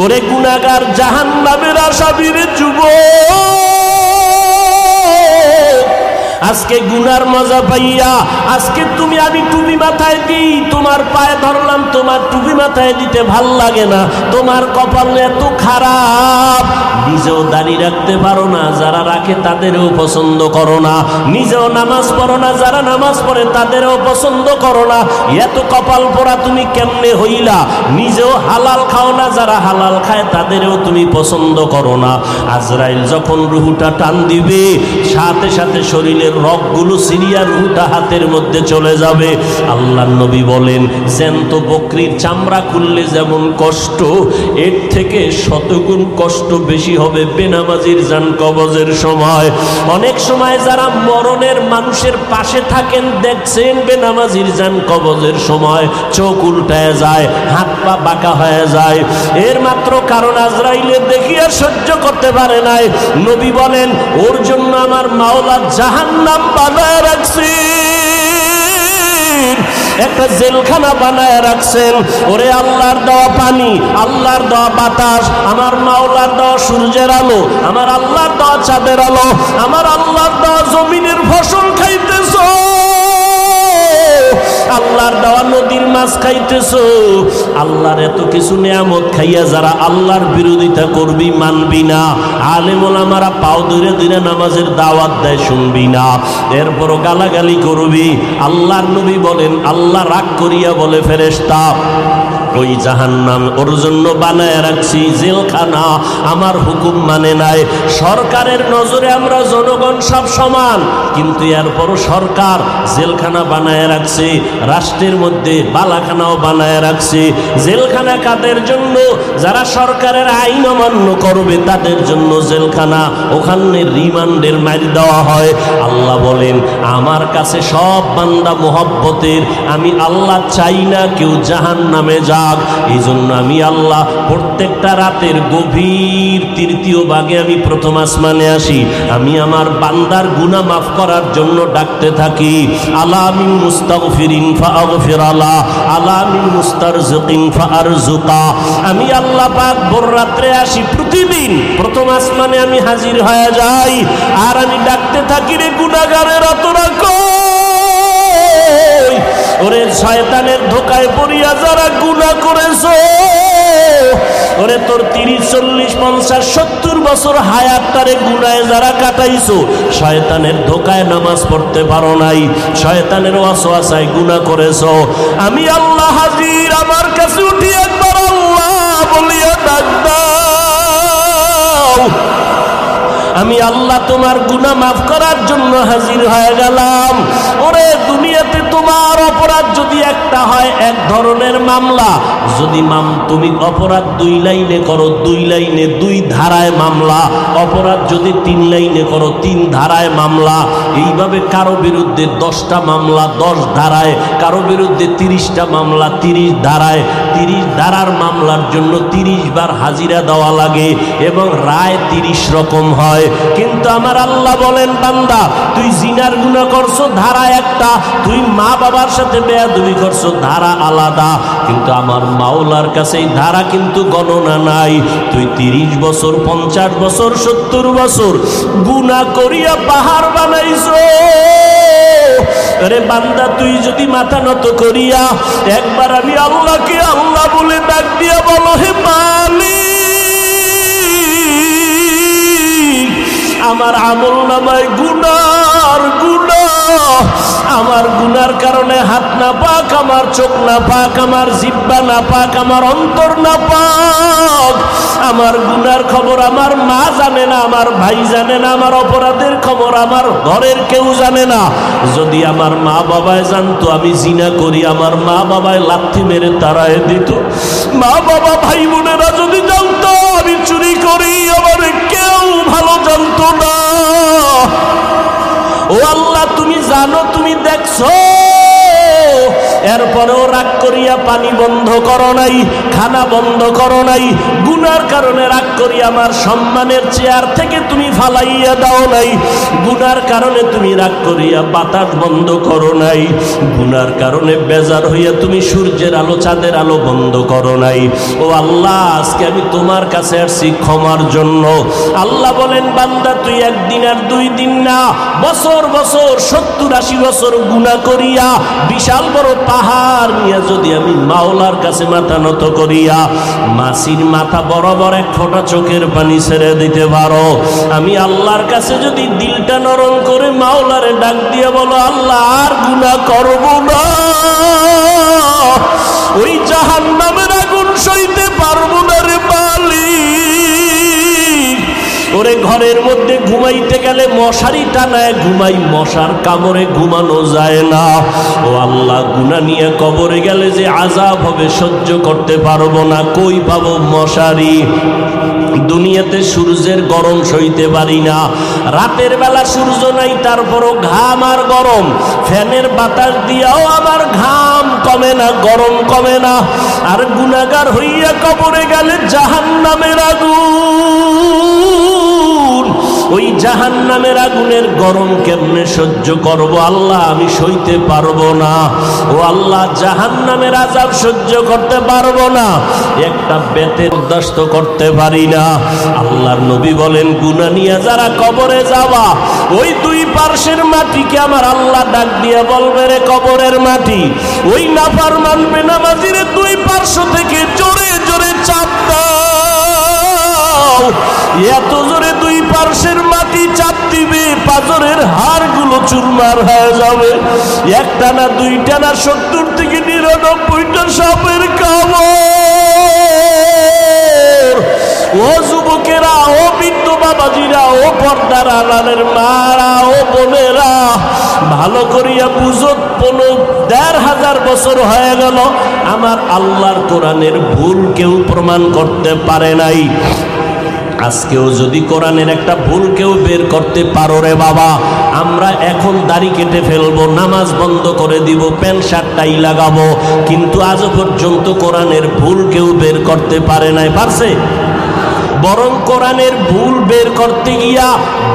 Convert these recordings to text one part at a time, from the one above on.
ওরে গুনাহগার জাহান্নামের আসামির যুবক, আজকে গুনার মজা পাইয়া আজকে তুমি আমি টুপি মাথায় দিই, তোমার পায়ে ধরলাম, তোমার টুপি মাথায় দিতে ভাল লাগে না, তোমার কপাল এত খারাপ, নিজেও দাঁড়িয়ে রাখতে পারো না, যারা রাখে তাদেরও পছন্দ করো না, নিজেও নামাজ পড়ো না, যারা নামাজ পড়ে তাদেরও পছন্দ করো না, এত কপাল পোড়া তুমি কেমনে হইলা, নিজেও হালাল খাও না, যারা হালাল খায় তাদেরও তুমি পছন্দ করো না। আজরাইল যখন রুহুটা টান দিবে, সাথে সাথে শরীরের রগগুলো সিরিয়া রুহুটা হাতের মধ্যে চলে যাবে। আল্লাহর নবী বলেন, জ্যান্ত বকরির চামড়া খুললে যেমন কষ্ট, এর থেকে শতগুণ কষ্ট বেশি হবে বেনামাজির জান কবজের সময়। অনেক সময় যারা মরণের মানুষের পাশে থাকেন দেখছেন, বেনামাজির জান কবজের সময় চোখ উল্টায় যায়, হাত পা বাঁকা হয়ে যায়, এর মাত্র কারণ আজরাইলের দেখিয়া সহ্য করতে পারে নাই। নবী বলেন, ওর জন্য আমার মাওলা জাহান্নাম বানায় রাখছি, একটা জেলখানা বানায় রাখছেন। ওরে আল্লাহর দেওয়া পানি, আল্লাহর দেওয়া বাতাস, আমার মাওলার দেওয়া সূর্যের আলো, আমার আল্লাহর দেওয়া চাঁদের আলো, আমার আল্লাহর দেওয়া জমিনের ফসল খাইতেছো, আল্লাহর দেওয়া নদীর মাছ খাইতেছো, আল্লাহর এত কিছু নিয়ামত খাইয়া যারা আল্লাহর বিরোধিতা করবি, মানবি না, আলেম ওলামারা পাও ধরে ধরে নামাজের দাওয়াত দেয়, শুনবি না, এরপরও গালাগালি করবি। আল্লাহর নবী বলেন, আল্লাহ রাগ করিয়া বলে, ফেরেশতা ওই জাহান্নাম ওর জন্য বানায় রাখছি জেলখানা, আমার হুকুম মানে নাই। সরকারের নজরে আমরা জনগণ সব সমান, কিন্তু এরপরও সরকার জেলখানা বানায় রাখছে, রাষ্ট্রের মধ্যে বালাখানাও বানায় রাখছে। জেলখানা কাদের জন্য? যারা সরকারের আইন অমান্য করবে তাদের জন্য জেলখানা, ওখানে রিমান্ডের মার দেওয়া হয়। আল্লাহ বলেন, আমার কাছে সব বান্দা মোহব্বতের, আমি আল্লাহ চাই না কেউ জাহান্নামে যাক। এই জন্য আমি আল্লাহ প্রত্যেকটা রাতের গভীর তৃতীয় ভাগে আমি প্রথম আসমানে আসি, আমি আমার বান্দার গুনাহ মাফ করার জন্য ডাকতে থাকি, আলা মিন মুস্তাগফিরিন ফাগফির আলা, আলা মিন মুস্তারজিকিন ফারজুকা। আমি আল্লাহ পাক ভোর রাত্রে আসি, প্রতিদিন প্রথম আসমানে আমি হাজির হয়ে যাই, আর আমি ডাকতে থাকি, রে গুনাহগারেরা তোরা কই? ওরে শয়তানের ধোকায় পড়িয়া যারা গুনাহ করেছো, ওরে তোর 30, 40, 50, 70 বছর হায়াতটারে গুনাহে যারা কাটাইছো, শয়তানের ধোকায় নামাজ পড়তে পারো নাই, শয়তানের ওয়াসওয়াসায় গুনাহ করেছো, আমি আল্লাহ হাজির, আমার কাছে উঠি একবার আল্লাহ বলিয়া ডাক দাও। আমি আল্লাহ তোমার গুনাহ মাফ করার জন্য হাজির হয়ে গেলাম। ওরে দুনিয়াতে তোমার অপরাধ যদি একটা হয়, এক ধরনের মামলা, যদি তুমি অপরাধ 2 লাইনে করো, 2 লাইনে 2 ধারায় মামলা, অপরাধ যদি 3 লাইনে করো, 3 ধারায় মামলা, এইভাবে কারো বিরুদ্ধে 10টা মামলা 10 ধারায়, কারো বিরুদ্ধে 30টা মামলা 30 ধারায়, 30 ধারার মামলার জন্য 30 বার হাজিরা দেওয়া লাগে এবং রায় 30 রকম হয়। কিন্তু আমার আল্লাহ বলেন, বান্দা তুই জিনার গুনাহ করছো, ধারা একটা, তুই মা বাবার সাথে বেয়াদবি করছো, ধারা আলাদা, কিন্তু আমার মাওলার কাছে এই ধারা কিন্তু গণনা নাই। তুই 30 বছর 50 বছর 70 বছর গুনাহ করিয়া পাহাড় বানাইছো, আরে বান্দা তুই যদি মাথা নত করিয়া একবার আমি আল্লাহকে আল্লাহ বলে ডাক দিয়া বলো, হে মালিক, আমার আমল নামায় গুনার গুনাহ, আমার গুনার কারণে হাত না পাক, আমার চোখ না পাক, আমার জিহ্বা না পাক, আমার অন্তর না পাক, আমার গুনার খবর আমার মা জানে না, আমার ভাই জানে না, আমার অপরাধের খবর আমার ঘরের কেউ জানে না। যদি আমার মা বাবায় জানতো আমি জিনা করি, আমার মা বাবায় লাথি মেরে তাড়ায় দিত। মা বাবা ভাই বোনেরা যদি জানতো আমি চুরি করি, আমার কেউ ভালো জানতো না। ও আল্লাহ, তুমি জানো, তুমি দেখছো, এরপরেও রাগ করিয়া পানি বন্ধ করো নাই, খানা বন্ধ করো নাই, গুনার কারণে রাগ করিয়া আমার সম্মানের চেয়ার থেকে তুমি ফালাইয়া দাও নাই, গুনার কারণে তুমি রাগ করিয়া বাতাস বন্ধ করো নাই, গুনার কারণে বেজার হইয়া তুমি সূর্যের আলো চাঁদের আলো বন্ধ করো নাই। ও আল্লাহ, আজকে আমি তোমার কাছে আসছি ক্ষমার জন্য। আল্লাহ বলেন, বান্দা তুই একদিন আর 2 দিন না, বছর বছর 70-80 বছর গুনাহ করিয়া বিশাল বড় পাহাড় নিয়ে যদি আমি মাওলার কাছে মাথা নত করিয়া মাছির মাথা বরাবর 1 ফোঁটা চোখের পানি ছেড়ে দিতে পারো, আমি আল্লাহর কাছে যদি দিলটা নরম করে মাওলারে ডাক দিয়ে বলো, আল্লাহ আর গুনাহ করব না, ওই জাহান্নামের আগুন সইতে পারবো না রে মালিক। ওরে ঘরের মধ্যে ঘুমাইতে গেলে মশারি টানায় ঘুমাই, মশার কামড়ে ঘুমানো যায় না। ও আল্লাহ, গুনাহ নিয়ে কবরে গেলে যে আযাব হবে সহ্য করতে পারবো না, কই পাবো মশারি? দুনিয়াতে সূর্যের গরম সইতে পারি না, রাতের বেলা সূর্য নাই তারপরও ঘাম আর গরম, ফ্যানের বাতাস দিয়াও আমার ঘাম কমে না, গরম কমে না। আর গুনাহগার হইয়া কবরে গেলে জাহান্নামের আগুন, ওই জাহান্নামের আগুনের গরম কেমনে সহ্য করব আল্লাহ? আমি সইতে পারবো না। ও আল্লাহ, জাহান্নামের আযাব সহ্য করতে পারবো না, একটা বেতের বরদাস্ত করতে পারি না। আল্লাহর নবী বলেন, গুনাহ নিয়ে যারা কবরে যাবা, ওই 2 পার্শ্বের মাটিকে আমার আল্লাহ ডাক দিয়ে বলবে, রে কবরের মাটি, ওই নাফরমান বেনামাজিরে 2 পার্শ্ব থেকে জোরে জোরে চাপ দাও। এত জোরে 2 পার্শ্বের মাটি চাপ দিবে, পাজরের হাড়গুলো চুরমার হয়ে যাবে। একটা না, 2টা না, 70 থেকে 99টা সাপের কামড়। ও যুবকেরা, ও বৃদ্ধ বাবাজিরা, ও পর্দার আড়ালের মারা, ও বোনেরা, ভালো করিয়া বুঝো, 15,500 বছর হয়ে গেল আমার আল্লাহর কোরআনের ভুল কেউ প্রমাণ করতে পারে নাই। আজকেও যদি কোরআনের একটা ভুল কেউ বের করতে পারো রে বাবা, আমরা এখন দাড়ি কেটে ফেলবো, নামাজ বন্ধ করে দিব, প্যান্ট শার্ট টাই লাগাবো, কিন্তু আজ পর্যন্ত কোরআনের ভুল কেউ বের করতে পারে নাই। পারছে? বরং কোরআনের ভুল বের করতে গিয়া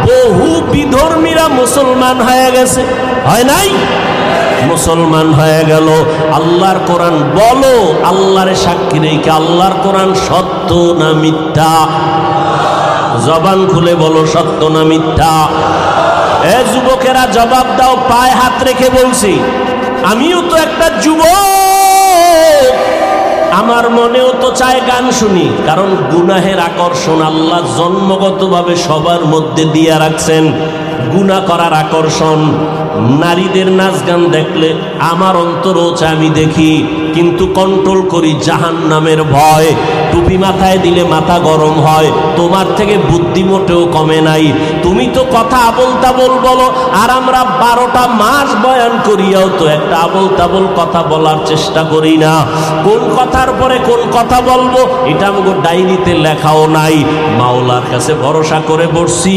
বহু বিধর্মীরা মুসলমান হয়ে গেছে, হয় নাই? মুসলমান হয়ে গেল। আল্লাহর কোরআন বলো, আল্লাহর সাক্ষী রেখে, আল্লাহর কোরআন সত্য না মিথ্যা? জবান খুলে বলো, সত্য না মিথ্যা? এ যুবকেরা জবাব দাও, পায়ে হাত রেখে বলছি, আমিও তো একটা যুবক, আমার মনেও তো চায় গান শুনি, কারণ গুনাহের আকর্ষণ আল্লাহ জন্মগতভাবে সবার মধ্যে দিয়ে রাখছেন। গুনাহ করার আকর্ষণ, নারীদের নাচ গান দেখলে আমার অন্তরও চায় আমি দেখি, কিন্তু কন্ট্রোল করি জাহান্নামের ভয়। টুপি মাথায় দিলে মাথা গরম হয়, তোমার থেকে বুদ্ধি মোটেও কমে নাই। তুমি তো কথা আবল তাবল বলো, আর আমরা 12টা মাস বয়ান করিয়াও তো একটা আবল তাবল কথা বলার চেষ্টা করি না। কোন কথার পরে কোন কথা বলবো এটা আমাকে ডায়েরিতে লেখাও নাই। মাওলার কাছে ভরসা করে বসছি,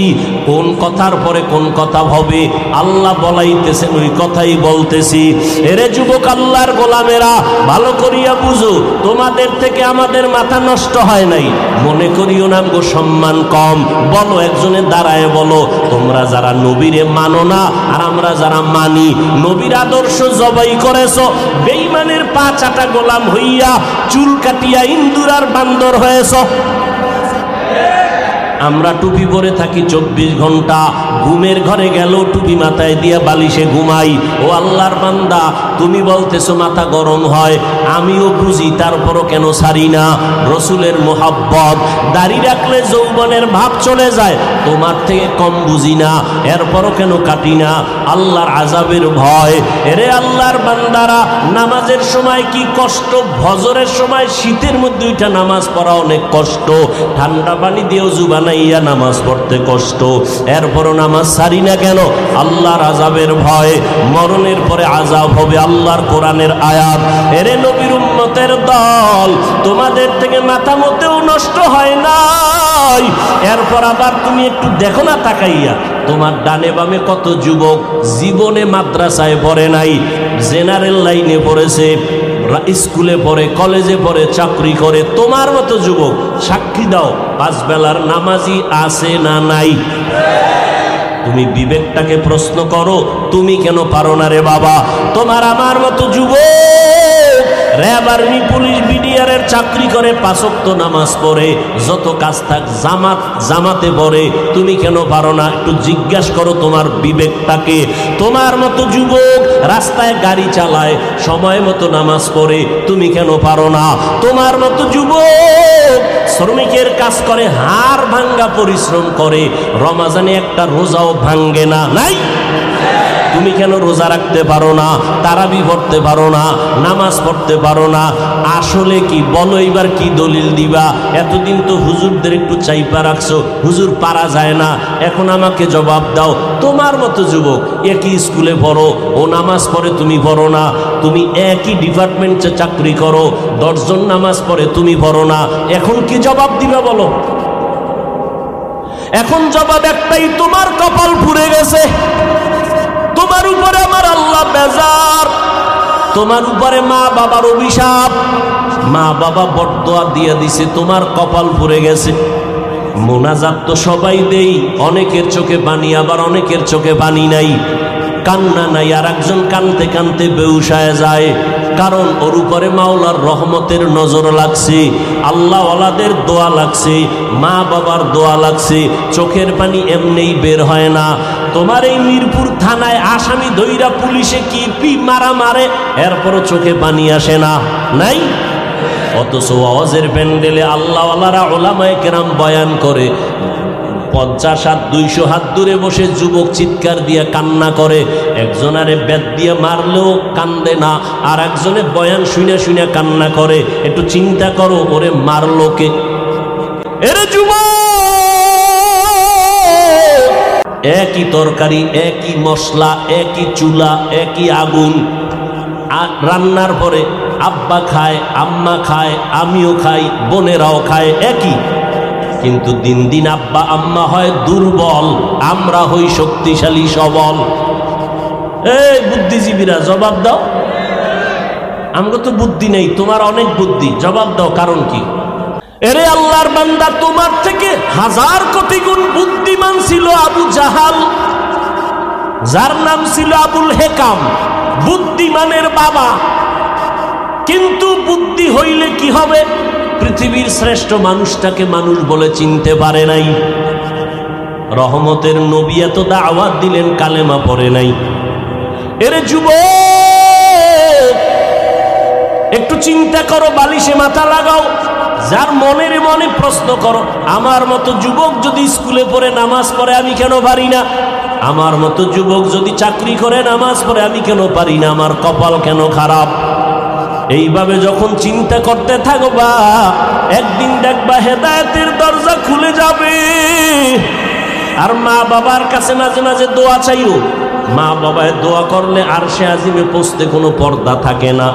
কোন কথার পরে কোন কথা হবে আল্লাহ বলাইতেছেন, ওই কথাই বলতেছি। এরে যুবক, আল্লাহর গোলামেরা, ভালো করিয়া বুঝো, তোমাদের থেকে আমাদের মাথা নষ্ট হয় নাই, মনে করিও না গো সম্মান কম। বলো, একজনে দাঁড়ায় বলো, তোমরা যারা নবীরে মানো না আর আমরা যারা মানি, নবীর আদর্শ জবাই করেছো, বেঈমানের পা চাটা গোলাম হইয়া চুল কাটিয়া ইন্দুর আর বান্দর হয়েছো। আমরা টুপি পরে থাকি 24 ঘন্টা, ঘুমের ঘরে গেল টুপি মাথায় দিয়া বালিশে ঘুমাই। ও আল্লাহর বান্দা, তুমি বলতেছো মাথা গরম হয়, আমিও বুঝি, তারপরও কেন ছাড়ি না? রসুলের মোহাব্বত, দাড়ি রাখলে যৌবনের ভাব চলে যায়, তোমার থেকে কম বুঝি না, এরপরও কেন কাটি না? আল্লাহর আযাবের ভয়। এরে আল্লাহর বান্দারা, নামাজের সময় কি কষ্ট, ফজরের সময় শীতের মধ্যে ওইটা নামাজ পড়া অনেক কষ্ট, ঠান্ডা পানি দিয়েও জুবান বানাইয়া নামাজ পড়তে কষ্ট, এরপরও নামাজ ছাড়ি না কেন? আল্লাহর আযাবের ভয়। মরণের পরে আযাব হবে, আল্লাহর কোরআনের আয়াত। এরে নবীর উম্মতের দল, তোমাদের থেকে মাথা মতেও নষ্ট হয় নাই। এরপর আবার তুমি একটু দেখো না তাকাইয়া, তোমার ডানে বামে কত যুবক জীবনে মাদ্রাসায় পড়ে নাই, জেনারেল লাইনে পড়েছে, স্কুলে পড়ে, কলেজে পড়ে, চাকরি করে, তোমার মতো যুবক সাক্ষী দাও 5 বেলার নামাজি আছে না নাই? তুমি বিবেকটাকে প্রশ্ন করো, তুমি কেন পারো না রে বাবা? তোমার আমার মতো যুবক র্যাব, আর্মি, পুলিশ, বিডিআরের চাকরি করে, 5 ওয়াক্ত নামাজ পড়ে, যত কাজ থাক জামাতে পড়ে, তুমি কেন পারো না? একটু জিজ্ঞাসা করো তোমার বিবেকটাকে। তোমার মতো যুবক রাস্তায় গাড়ি চালায়, সময় মতো নামাজ পড়ে, তুমি কেন পারো না? তোমার মতো যুবক শ্রমিকের কাজ করে, হাড় ভাঙ্গা পরিশ্রম করে, রমাজানে একটা রোজাও ভাঙ্গে না, নাই? তুমি কেন রোজা রাখতে পারো না? তারাবি পড়তে পারো না? নামাজ পড়তে পারো না? আসলে কি বলো, এবার কি দলিল দিবা? এতদিন তো হুজুরদের একটু চাইপা রাখছো, হুজুর পারা যায় না, এখন আমাকে জবাব দাও। তোমার মতো যুবক একই স্কুলে পড়ো, ও নামাজ পড়ে, তুমি পড়ো না। তুমি একই ডিপার্টমেন্টে চাকরি করো, 10 জন নামাজ পড়ে, তুমি পড়ো না। এখন কি জবাব দিবা বলো? এখন জবাব একটাই, তোমার কপাল পুড়ে গেছে, তোমার উপরে আমার আল্লাহ বেজার, তোমার উপরে মা বাবার অভিশাপ, মা বাবা বরদোয়া দিয়ে দিছে, তোমার কপাল পুড়ে গেছে। মোনাজাত তো সবাই দেই, অনেকের চোখে পানি, আবার অনেকের চোখে পানি নাই, কান্না নাই, আর একজন কানতে কানতে বেউসায় যায়, কারণ ওর উপরে মাওলার রহমতের নজর লাগছে, আল্লাহ ওয়ালাদের দোয়া লাগছে, মা বাবার দোয়া লাগছে, চোখের পানি এমনিই বের হয় না। তোমার এই মিরপুর থানায় আসামি ধইরা পুলিশে কি মারা মারে, এরপরও চোখে পানি আসে না, নাই? অথচ ওয়াজের প্যান্ডেলে আল্লাহওয়ালারা ওলামায়ে কেরাম বয়ান করে, 50 হাত 200 হাত দূরে বসে যুবক চিৎকার দিয়ে কান্না করে, একজনারে বেত দিয়ে মারলেও কান্দে না, আর একজনে বয়ান শুনে শুনে কান্না করে। একটু চিন্তা করো, ওরে মারলো কে? এরে যুবক, একই তরকারি, একই মশলা, একই চুলা, একই আগুন, রান্নার পরে আব্বা খায়, আম্মা খায়, আমিও খাই, বোনেরাও খায়, একই, কিন্তু দিন দিন আব্বা আম্মা হয় দুর্বল, আমরা হই শক্তিশালী সবল। এই বুদ্ধিজীবীরা জবাব দাও, আমাকে তো বুদ্ধি নেই, তোমার অনেক বুদ্ধি, জবাব দাও কারণ কি? এরে আল্লাহর বান্দা, তোমার থেকে 1000 কোটি গুণ বুদ্ধিমান ছিল আবু জাহাল, যার নাম ছিল আবুল হেকাম, বুদ্ধিমানের বাবা। কিন্তু বুদ্ধি হইলে কি হবে? পৃথিবীর শ্রেষ্ঠ মানুষটাকে মানুষ বলে চিনতে পারে নাই। রহমতের নবী এত দাওয়াত দিলেন, কালেমা পড়ে নাই। এরে যুবক, একটু চিন্তা করো, বালিশে মাথা লাগাও, যার মনের মনে প্রশ্ন করো, আমার মতো যুবক যদি স্কুলে পড়ে নামাজ পড়ে, আমি কেন পারি না? আমার মতো যুবক যদি চাকরি করে নামাজ পড়ে, আমি কেন পারি না? আমার কপাল কেন খারাপ? এইভাবে যখন চিন্তা করতে থাকবা, একদিন দেখবা হেদায়েতের দরজা খুলে যাবে। আর মা বাবার কাছে মাঝে মাঝে দোয়া চাইও, মা বাবায় দোয়া করলে আরশে আজিমে পৌঁছতে কোনো পর্দা থাকে না।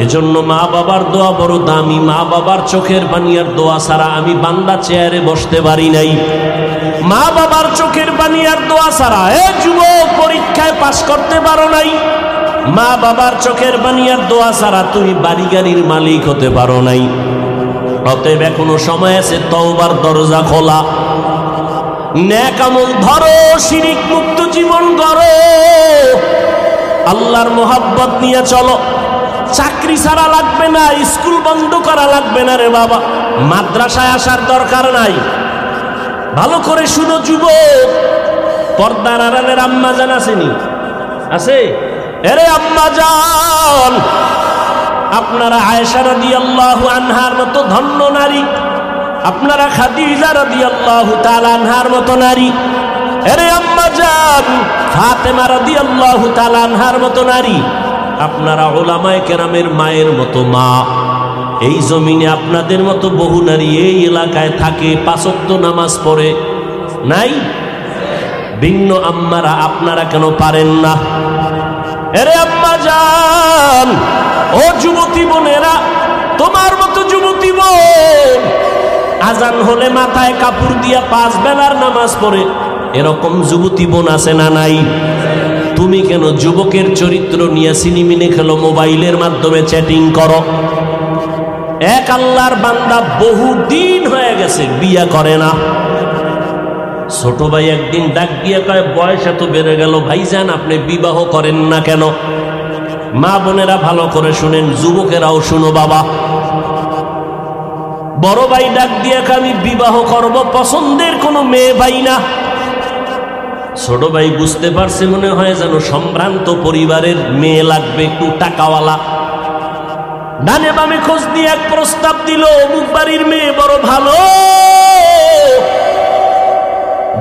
এজন্য মা বাবার দোয়া বড় দামি। মা বাবার চোখের পানি আর দোয়া ছাড়া আমি বান্দা চেয়ারে বসতে পারি নাই। মা বাবার চোখের পানি আর দোয়া ছাড়া যুবক পরীক্ষায় পাশ করতে পারো নাই। মা বাবার চোখের পানি আর দোয়া ছাড়া তুমি বাড়ি গাড়ির মালিক হতে পারো নাই। অতএব এখনো সময় আছে, তওবার দরজা খোলা, নেক আমল ধরো, শিরিক মুক্ত জীবন গড়ো, আল্লাহর মোহাব্বত নিয়ে চলো। চাকরি ছাড়া লাগবে না, স্কুল বন্ধ করা লাগবে না রে বাবা, মাদ্রাসায় আসার দরকার নাই। ভালো করে শুনো যুবক, পর্দার আড়ালের আম্মা জান আসেনি? আছে? এরে আম্মা জান, আপনারা আয়েশা রাদিয়াল্লাহু আনহার মতো ধন্য নারী, আপনারা খাদিজা রাদিয়াল্লাহু তাআলা আনহার মতো নারী, এরে আম্মা জান ফাতেমা রাদিয়াল্লাহু তাআলা আনহার মতো নারী, আপনারা উলামায়ে কেরামের মায়ের মতো মা। এই জমিনে আপনাদের মতো বহু নারী এই এলাকায় থাকে, 5 ওয়াক্ত নামাজ পড়ে, নাই? ভিন্ন আম্মারা আপনারা কেন পারেন না? এরে আম্মা জান, ও যুবতী বোনেরা, তোমার মতো যুবতী বোন আজান হলে মাথায় কাপড় দিয়া 5 বেলার নামাজ পড়ে, এরকম যুবতী বোন আছে না নাই? তুমি কেন যুবকের চরিত্র নিয়ে সিনেমিনে খেলো, মোবাইলের মাধ্যমে চ্যাটিং করো? এক আল্লাহর বান্দা বহুদিন হয়ে গেছে বিয়া করে না। ছোট ভাই একদিন ডাক দিয়ে কয়, বয়স এত বেড়ে গেল ভাইজান, আপনি বিবাহ করেন না কেন? মা বোনেরা ভালো করে শুনেন, যুবকেরাও শুনো বাবা। বড় ভাই ডাক দিয়ে কয়, আমি বিবাহ করব, পছন্দের কোনো মেয়ে পাই না। ছোট ভাই বুঝতে পারছে, মনে হয় যেন সম্ভ্রান্ত পরিবারের মেয়ে লাগবে, একটু টাকাওয়ালা। ডানে বামে খোঁজ দিয়ে এক প্রস্তাব দিল, অমুক বাড়ির মেয়ে বড় ভালো।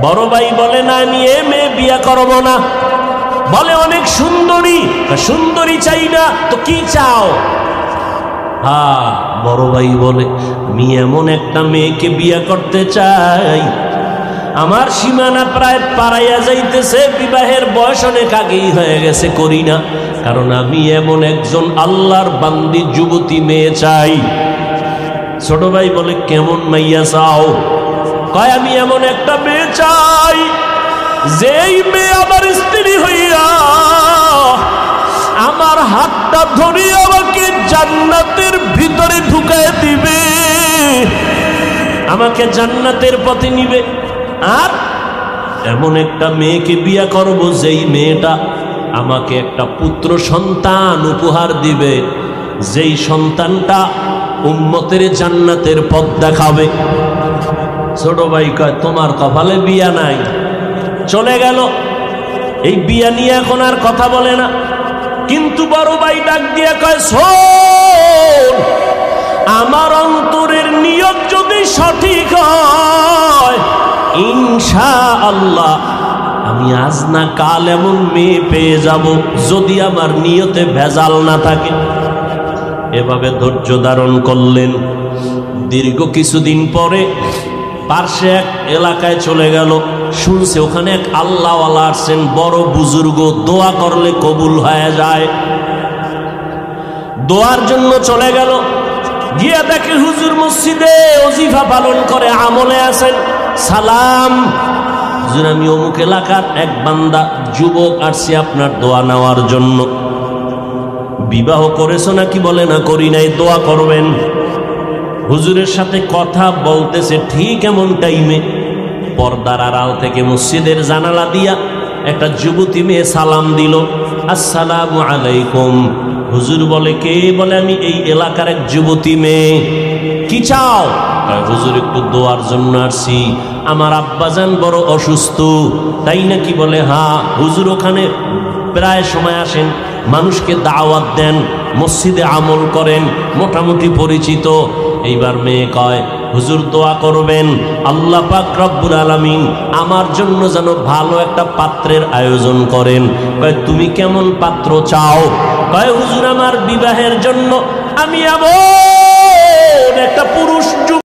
বড় ভাই বলে, না আমি এ মেয়ে বিয়া করব না। বলে অনেক সুন্দরী, সুন্দরী চাই না তো কি চাও? হ্যাঁ, বড় ভাই বলে, আমি এমন একটা মেয়েকে বিয়া করতে চাই, আমার সীমানা প্রায় পারাইয়া যাইতেছে, বিবাহের বয়স অনেক আগেই হয়ে গেছে, করি না, কারণ আমি এমন একজন আল্লাহর বান্দি যুবতী মেয়ে চাই। ছোট ভাই বলে, কেমন মাইয়া চাও? কয়, আমি এমন একটা মেয়ে চাই, যেই মেয়ে আমার স্ত্রী হইয়া আমার হাতটা ধরে আমাকে জান্নাতের ভিতরে ঢুকায় দিবে, আমাকে জান্নাতের পথে নিবে। আর এমন একটা মেয়েকে বিয়া করব, যেই মেয়েটা আমাকে একটা পুত্র সন্তান উপহার দিবে, যেই সন্তানটা উম্মতের জান্নাতের পথ দেখাবে। ছোট ভাই কয়, তোমার কপালে বিয়া নাই। চলে গেল। এই বিয়া নিয়ে এখন আর কথা বলে না। কিন্তু বড় ভাই ডাক দিয়ে কয়, শোন, আমার অন্তরের নিয়ত যদি সঠিক হয়, ইনশাআল্লাহ আমি আজ না কাল এমন মেয়ে পেয়ে যাব, যদি আমার নিয়তে ভেজাল না থাকে। এভাবে ধৈর্য ধারণ করলেন। দীর্ঘ কিছুদিন পরে পার্শ্বে এক এলাকায় চলে গেল, শুনছে ওখানে এক আল্লাহওয়ালা আসছেন, বড় বুজুর্গ, দোয়া করলে কবুল হয়ে যায়। দোয়ার জন্য চলে গেল। গিয়া দেখে হুজুর মসজিদে ওজিফা পালন করে, আমলে আছেন। সালাম, হুজুর আমি অমুক এলাকার এক বান্দা যুবক, আসছি আপনার দোয়া নেওয়ার জন্য। বিবাহ করেছো নাকি? বলে না, করি নাই, দোয়া করবেন। হুজুরের সাথে কথা বলতেছে, ঠিক এমন টাইমে পর্দার আড়াল থেকে মসজিদের জানালা দিয়া একটা যুবতী মেয়ে সালাম দিল, আসসালামু আলাইকুম। হুজুর বলে, কে? বলে, আমি এই এলাকার এক যুবতী মেয়ে। কি চাও? হুজুর একটু দোয়ার জন্য আসছি, আমার আব্বাজান বড় অসুস্থ। তাই নাকি? বলে, হ্যাঁ। হুজুর ওখানে প্রায় সময় আসেন, মানুষকে দাওয়াত দেন, মসজিদে আমল করেন, মোটামুটি পরিচিত। এইবার মেয়ে কয়, হুজুর দোয়া করবেন, আল্লাহ পাক রব্বুল আলামিন আমার জন্য যেন ভালো একটা পাত্রের আয়োজন করেন। কয়, তুমি কেমন পাত্র চাও? কয়, হুজুর আমার বিবাহের জন্য আমি এমন একটা পুরুষ